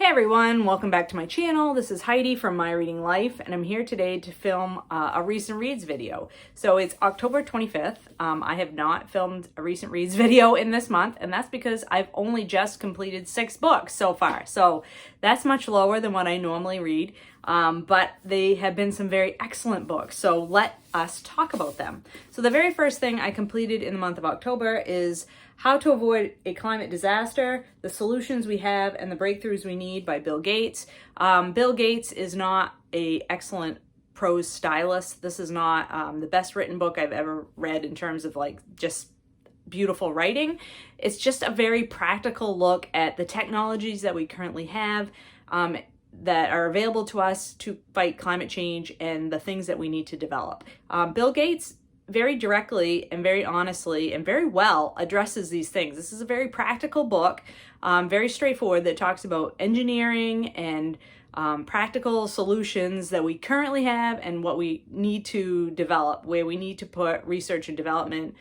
Hey everyone, welcome back to my channel. This is Heidi from My Reading Life, and I'm here today to film a recent reads video. So it's October 25th. I have not filmed a recent reads video in this month, and that's because I've only just completed 6 books so far. So that's much lower than what I normally read, but they have been some very excellent books. So let us talk about them. So the very first thing I completed in the month of October is How to Avoid a Climate Disaster, The Solutions We Have and the Breakthroughs We Need by Bill Gates. Bill Gates is not an excellent prose stylist. This is not the best written book I've ever read in terms of like just beautiful writing. It's just a very practical look at the technologies that we currently have that are available to us to fight climate change and the things that we need to develop. Bill Gates very directly and very honestly and very well addresses these things. This is a very practical book, very straightforward, that talks about engineering and practical solutions that we currently have and what we need to develop, where we need to put research and development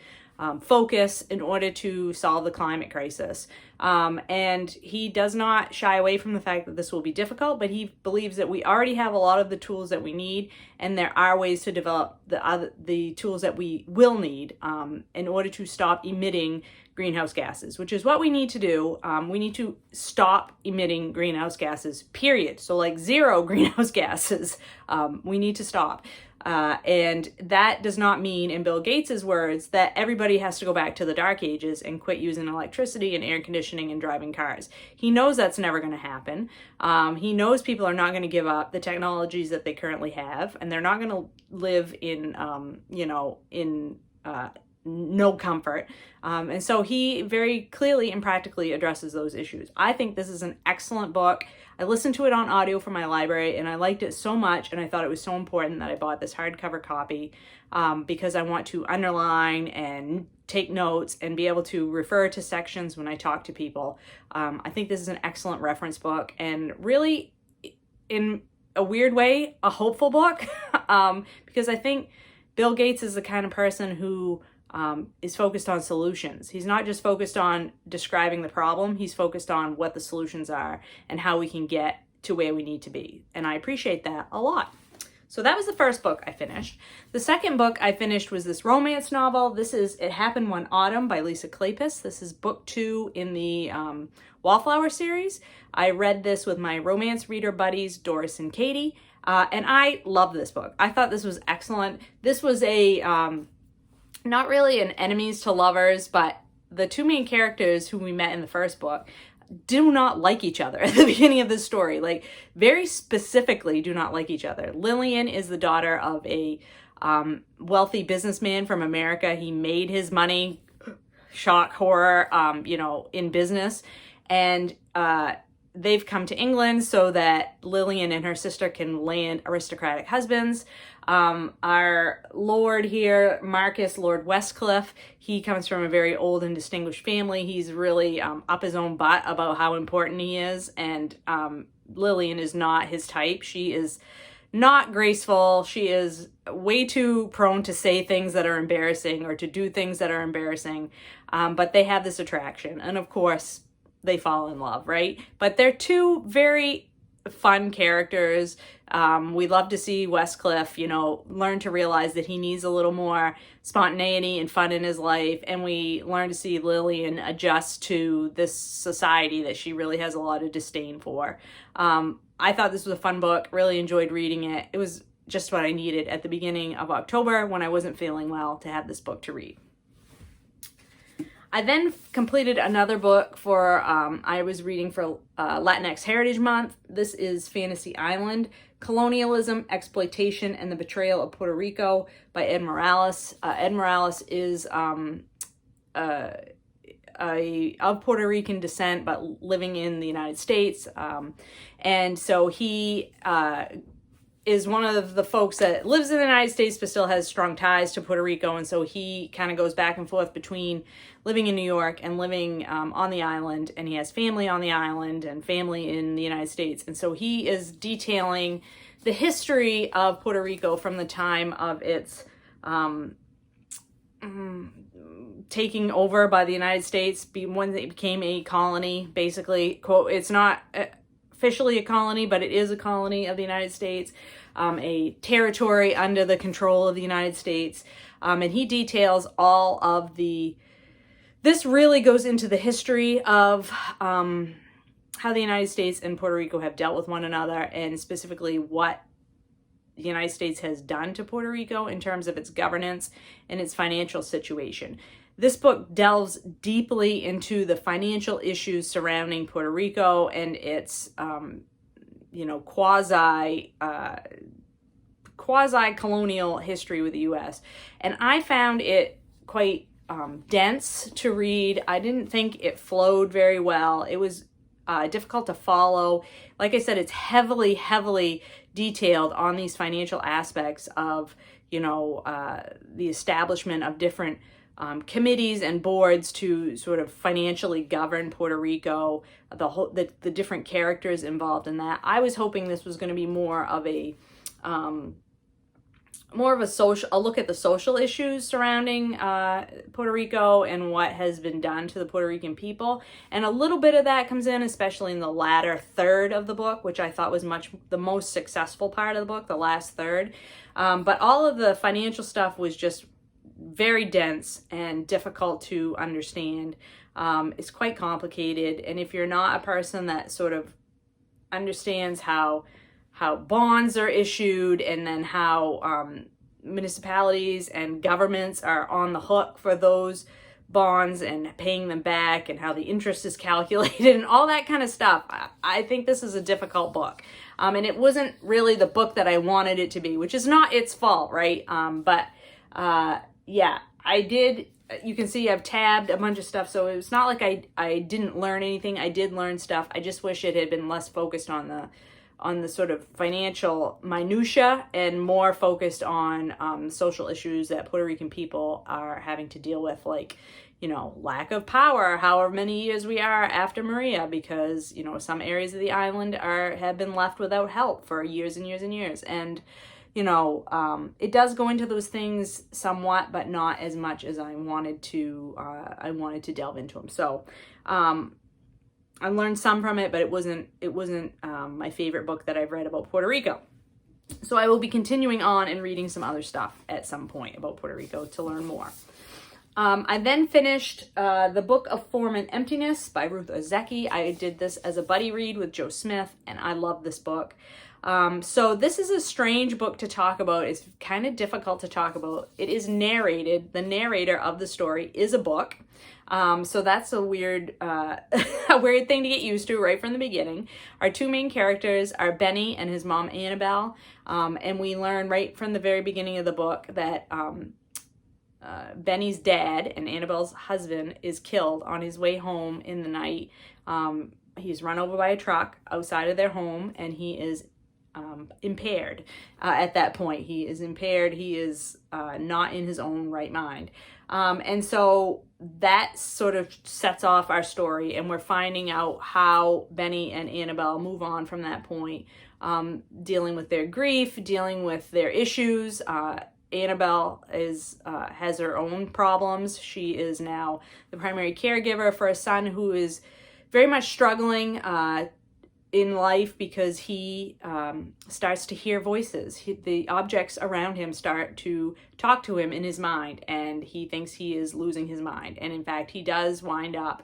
focus in order to solve the climate crisis. And he does not shy away from the fact that this will be difficult, but he believes that we already have a lot of the tools that we need, and there are ways to develop the tools that we will need in order to stop emitting greenhouse gases, which is what we need to do. We need to stop emitting greenhouse gases, period. So like 0 greenhouse gases, we need to stop. And that does not mean, in Bill Gates's words, that everybody has to go back to the dark ages and quit using electricity and air conditioning and driving cars. He knows that's never going to happen. He knows people are not going to give up the technologies that they currently have, and they're not going to live in, no comfort. And so he very clearly and practically addresses those issues. I think this is an excellent book. I listened to it on audio from my library and I liked it so much, and I thought it was so important that I bought this hardcover copy because I want to underline and take notes and be able to refer to sections when I talk to people. I think this is an excellent reference book, and really, in a weird way, a hopeful book because I think Bill Gates is the kind of person who is focused on solutions. He's not just focused on describing the problem, he's focused on what the solutions are and how we can get to where we need to be. And I appreciate that a lot. So that was the first book I finished. The second book I finished was this romance novel. This is It Happened One Autumn by Lisa Kleypas. This is book 2 in the Wallflower series. I read this with my romance reader buddies, Doris and Katie, and I love this book. I thought this was excellent. This was a not really an enemies to lovers, but the 2 main characters who we met in the first book do not like each other at the beginning of this story. Like, very specifically do not like each other. Lillian is the daughter of a wealthy businessman from America. He made his money, shock, horror, in business. And they've come to England so that Lillian and her sister can land aristocratic husbands. Our Lord here, Marcus, Lord Westcliff, he comes from a very old and distinguished family. He's really up his own butt about how important he is, and Lillian is not his type. She is not graceful. She is way too prone to say things that are embarrassing or to do things that are embarrassing, but they have this attraction, and of course, they fall in love, right? But they're 2 very fun characters. We love to see Westcliff, learn to realize that he needs a little more spontaneity and fun in his life. And we learn to see Lillian adjust to this society that she really has a lot of disdain for. I thought this was a fun book, really enjoyed reading it. It was just what I needed at the beginning of October when I wasn't feeling well to have this book to read. I then completed another book for, I was reading for Latinx Heritage Month. This is Fantasy Island, Colonialism, Exploitation, and the Betrayal of Puerto Rico by Ed Morales. Ed Morales is of Puerto Rican descent, but living in the United States. And so he is one of the folks that lives in the United States but still has strong ties to Puerto Rico, and so he kind of goes back and forth between living in New York and living on the island, and he has family on the island and family in the United States, and so he is detailing the history of Puerto Rico from the time of its taking over by the United States, when it became a colony, basically. Quote, it's not officially a colony, but it is a colony of the United States, a territory under the control of the United States. And he details all of this really goes into the history of how the United States and Puerto Rico have dealt with one another, and specifically what the United States has done to Puerto Rico in terms of its governance and its financial situation. This book delves deeply into the financial issues surrounding Puerto Rico and its, quasi-colonial history with the U.S. And I found it quite dense to read. I didn't think it flowed very well. It was difficult to follow. Like I said, it's heavily detailed on these financial aspects of, the establishment of different committees and boards to sort of financially govern Puerto Rico, the different characters involved in that. I was hoping this was going to be more of a look at the social issues surrounding Puerto Rico and what has been done to the Puerto Rican people. And a little bit of that comes in, especially in the latter third of the book, which I thought was the most successful part of the book, the last third. But all of the financial stuff was just very dense and difficult to understand. It's quite complicated. And if you're not a person that sort of understands how bonds are issued, and then how municipalities and governments are on the hook for those bonds and paying them back, and how the interest is calculated and all that kind of stuff, I think this is a difficult book. And it wasn't really the book that I wanted it to be, which is not its fault, right? Yeah, I did. You can see I've tabbed a bunch of stuff, so it's not like I didn't learn anything. I did learn stuff. I just wish it had been less focused on the sort of financial minutia and more focused on social issues that Puerto Rican people are having to deal with, like, lack of power, however many years we are after Maria, because, some areas of the island have been left without help for years and years and years. And, it does go into those things somewhat, but not as much as I wanted to delve into them. So, I learned some from it, but it wasn't my favorite book that I've read about Puerto Rico. So I will be continuing on and reading some other stuff at some point about Puerto Rico to learn more. I then finished the book of Form and Emptiness by Ruth Ozeki. I did this as a buddy read with Joe Smith, and I love this book. So this is a strange book to talk about. It's kind of difficult to talk about. It is narrated. The narrator of the story is a book. So that's a weird thing to get used to right from the beginning. Our two main characters are Benny and his mom, Annabelle. And we learn right from the very beginning of the book that Benny's dad and Annabelle's husband is killed on his way home in the night. He's run over by a truck outside of their home, and he is impaired. At that point, he is impaired. He is not in his own right mind. And so that sort of sets off our story, and we're finding out how Benny and Annabelle move on from that point, dealing with their grief, dealing with their issues. Annabelle has her own problems. She is now the primary caregiver for a son who is very much struggling in life because he starts to hear voices. The objects around him start to talk to him in his mind, and he thinks he is losing his mind. And in fact, he does wind up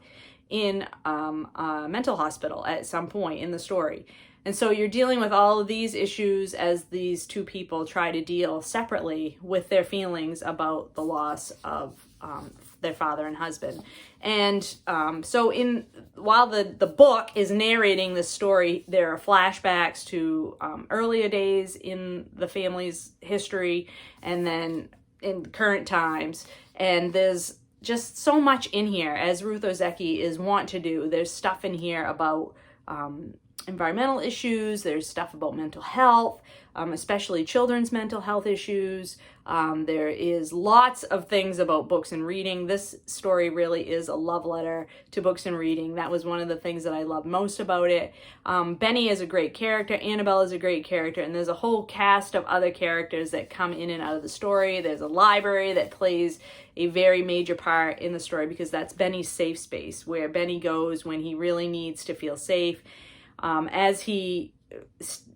in a mental hospital at some point in the story. And so you're dealing with all of these issues as these two people try to deal separately with their feelings about the loss of their father and husband. And so while the book is narrating this story, there are flashbacks to earlier days in the family's history and then in current times. And there's just so much in here, as Ruth Ozeki is wont to do. There's stuff in here about environmental issues. There's stuff about mental health, especially children's mental health issues. There is lots of things about books and reading. This story really is a love letter to books and reading. That was one of the things that I loved most about it. Benny is a great character. Annabelle is a great character. And there's a whole cast of other characters that come in and out of the story. There's a library that plays a very major part in the story because that's Benny's safe space, where Benny goes when he really needs to feel safe. As he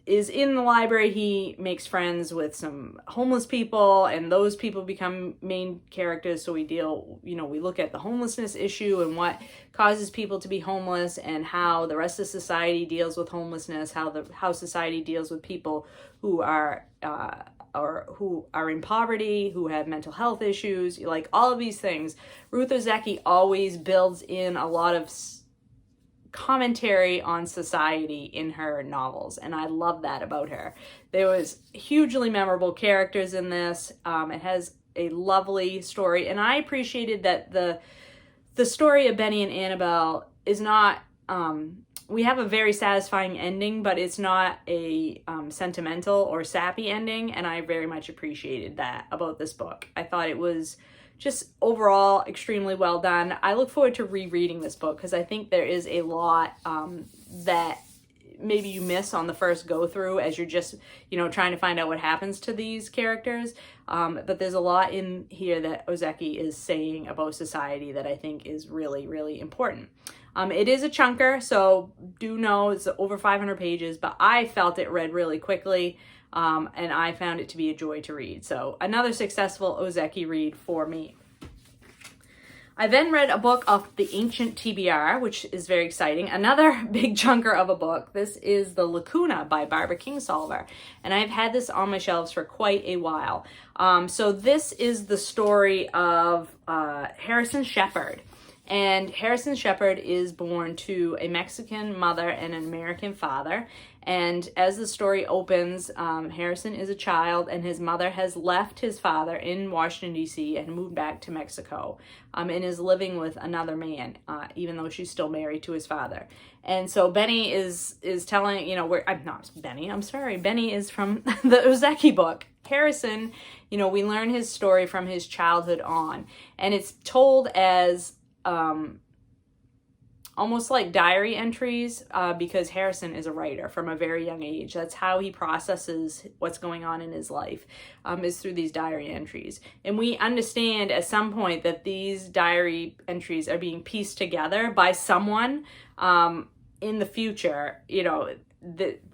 is in the library, he makes friends with some homeless people, and those people become main characters. So we look at the homelessness issue and what causes people to be homeless, and how the rest of society deals with homelessness, how society deals with people who are in poverty, who have mental health issues, like all of these things. Ruth Ozeki always builds in a lot of commentary on society in her novels, and I love that about her. There was hugely memorable characters in this. It has a lovely story, and I appreciated that the story of Benny and Annabelle is not we have a very satisfying ending, but it's not a sentimental or sappy ending, and I very much appreciated that about this book. I thought it was just overall extremely well done. I look forward to rereading this book because I think there is a lot that maybe you miss on the first go through as you're just, trying to find out what happens to these characters. But there's a lot in here that Ozeki is saying about society that I think is really, really important. It is a chunker, so do know it's over 500 pages, but I felt it read really quickly. And I found it to be a joy to read. So another successful Ozeki read for me. I then read a book of the Ancient TBR, which is very exciting. Another big chunker of a book. This is The Lacuna by Barbara Kingsolver. And I've had this on my shelves for quite a while. So this is the story of Harrison Shepherd. And Harrison Shepherd is born to a Mexican mother and an American father. And as the story opens, Harrison is a child, and his mother has left his father in Washington, D.C. and moved back to Mexico, and is living with another man, even though she's still married to his father. And so Benny is telling, Benny is from the Ozeki book. Harrison, we learn his story from his childhood on, and it's told as almost like diary entries, because Harrison is a writer from a very young age. That's how he processes what's going on in his life, is through these diary entries. And we understand at some point that these diary entries are being pieced together by someone in the future,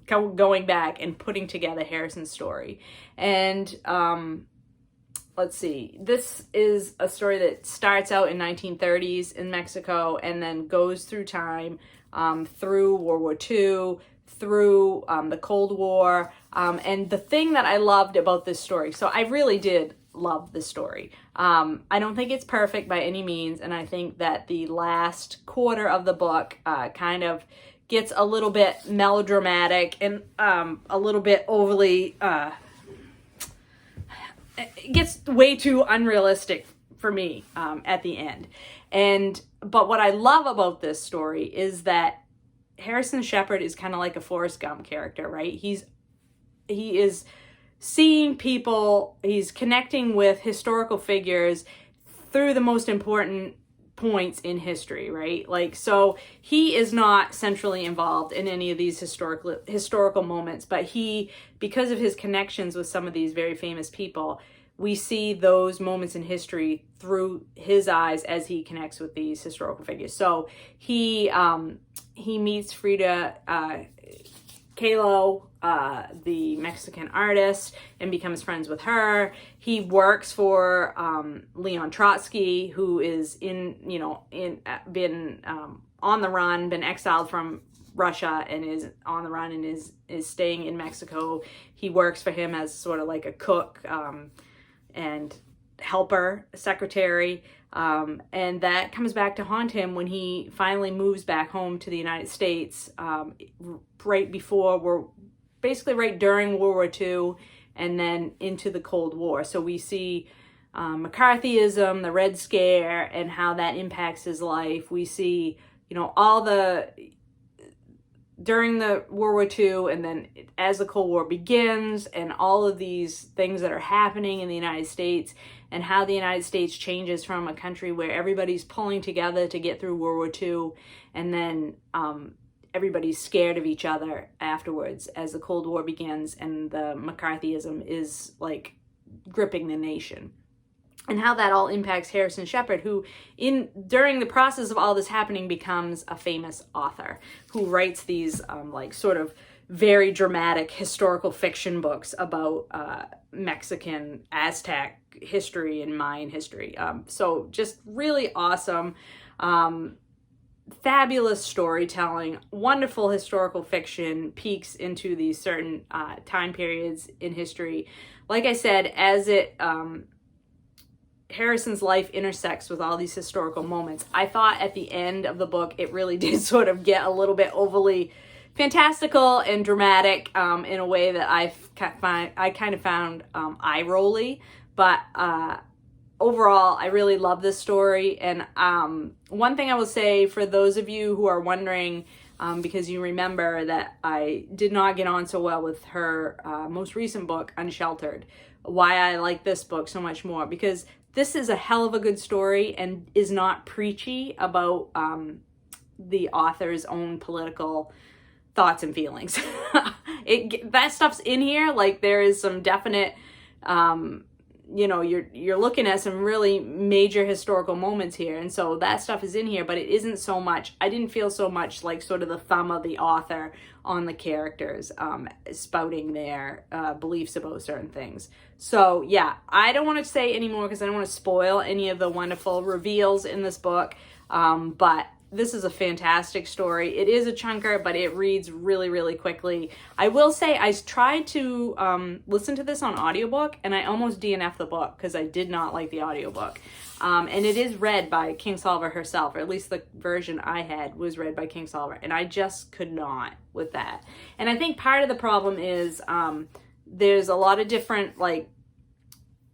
going back and putting together Harrison's story. And let's see, this is a story that starts out in 1930s in Mexico and then goes through time, through World War II, through the Cold War. And the thing that I loved about this story, so I really did love this story. I don't think it's perfect by any means, and I think that the last quarter of the book kind of gets a little bit melodramatic and a little bit overly... it gets way too unrealistic for me at the end. But what I love about this story is that Harrison Shepherd is kind of like a Forrest Gump character, right? He is seeing people, he's connecting with historical figures through the most important points in history, right? Like, so he is not centrally involved in any of these historical moments, but because of his connections with some of these very famous people, we see those moments in history through his eyes as he connects with these historical figures. So he meets Frida Kahlo, the Mexican artist, and becomes friends with her. He works for Leon Trotsky, who is been on the run, been exiled from Russia and is on the run and is staying in Mexico. He works for him as sort of like a cook and helper, secretary. And that comes back to haunt him when he finally moves back home to the United States, right during World War II and then into the Cold War. So we see McCarthyism, the Red Scare, and how that impacts his life. We see, during the World War II, and then as the Cold War begins, and all of these things that are happening in the United States, and how the United States changes from a country where everybody's pulling together to get through World War II, and then everybody's scared of each other afterwards as the Cold War begins and the McCarthyism is like gripping the nation. and how that all impacts Harrison Shepherd, who during the process of all this happening becomes a famous author who writes these like sort of very dramatic historical fiction books about Mexican Aztec history and Mayan history. So just really awesome, fabulous storytelling, wonderful historical fiction, peeks into these certain time periods in history. Like I said, as Harrison's life intersects with all these historical moments, I thought at the end of the book it really did sort of get a little bit overly fantastical and dramatic in a way that I kind of found eye-rolly. But overall, I really love this story. And one thing I will say for those of you who are wondering, because you remember that I did not get on so well with her most recent book, Unsheltered, why I like this book so much more, because this is a hell of a good story and is not preachy about the author's own political thoughts and feelings. That stuff's in here. Like, there is some definite, you know, you're looking at some really major historical moments here, and so that stuff is in here, but it isn't so much, I didn't feel so much like sort of the thumb of the author on the characters spouting their beliefs about certain things. So yeah, I don't want to say anymore because I don't want to spoil any of the wonderful reveals in this book, but this is a fantastic story. It is a chunker, but it reads really, really quickly. I will say I tried to listen to this on audiobook, and I almost DNF'd the book because I did not like the audiobook. And it is read by Kingsolver herself, or at least the version I had was read by Kingsolver, and I just could not with that. And I think part of the problem is there's a lot of different, like,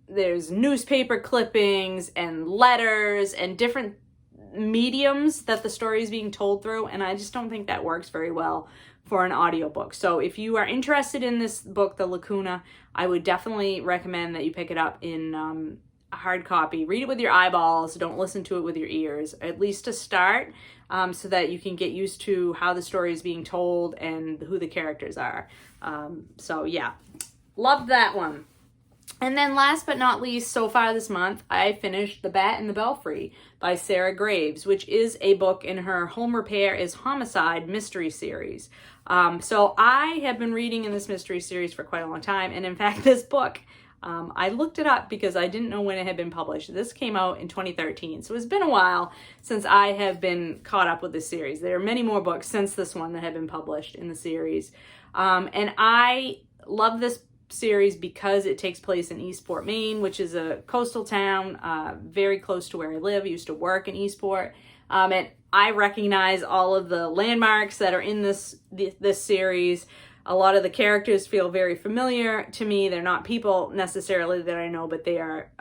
there's newspaper clippings and letters and different mediums that the story is being told through, and I just don't think that works very well for an audiobook. So if you are interested in this book, The Lacuna, I would definitely recommend that you pick it up in a hard copy. Read it with your eyeballs, don't listen to it with your ears, at least to start, so that you can get used to how the story is being told and who the characters are. So yeah, loved that one. And then last but not least, so far this month, I finished The Bat and the Belfry by Sarah Graves, which is a book in her Home Repair is Homicide mystery series. So I have been reading in this mystery series for quite a long time. And in fact, this book, I looked it up because I didn't know when it had been published. This came out in 2013. So it's been a while since I have been caught up with this series. There are many more books since this one that have been published in the series. And I love this series because it takes place in Eastport, Maine, which is a coastal town very close to where I live. I used to work in Eastport, and I recognize all of the landmarks that are in this series. A lot of the characters feel very familiar to me. They're not people necessarily that I know, but they are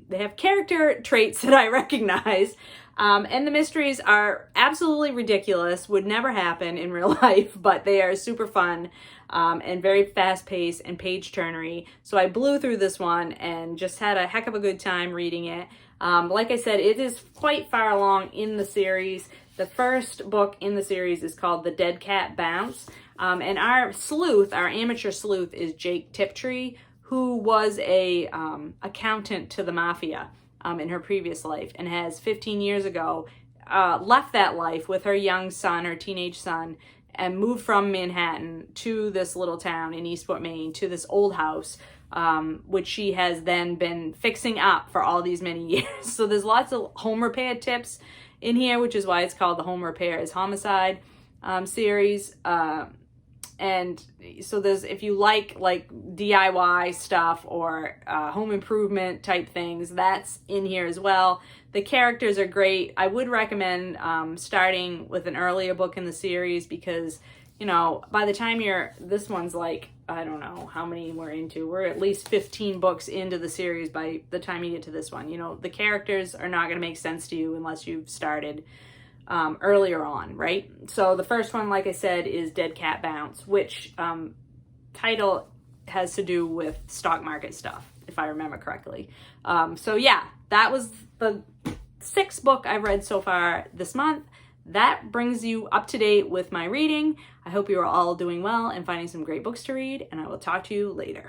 they have character traits that I recognize. And the mysteries are absolutely ridiculous, would never happen in real life, but they are super fun and very fast-paced and page-turnery. So I blew through this one and just had a heck of a good time reading it. Like I said, it is quite far along in the series. The first book in the series is called The Dead Cat Bounce. And our sleuth, our amateur sleuth, is Jake Tiptree, who was a accountant to the mafia in her previous life, and has 15 years ago left that life with her young son, her teenage son, and moved from Manhattan to this little town in Eastport, Maine, to this old house, which she has then been fixing up for all these many years. So there's lots of home repair tips in here, which is why it's called the Home Repair is Homicide series. And so there's, if you like DIY stuff or home improvement type things, that's in here as well. The characters are great. I would recommend starting with an earlier book in the series because, you know, by the time this one's like, I don't know how many we're into. We're at least 15 books into the series by the time you get to this one. You know, the characters are not going to make sense to you unless you've started earlier on, right? So the first one, like I said, is Dead Cat Bounce, which title has to do with stock market stuff, if I remember correctly. So yeah, that was the 6th book I've read so far this month. That brings you up to date with my reading. I hope you are all doing well and finding some great books to read, and I will talk to you later.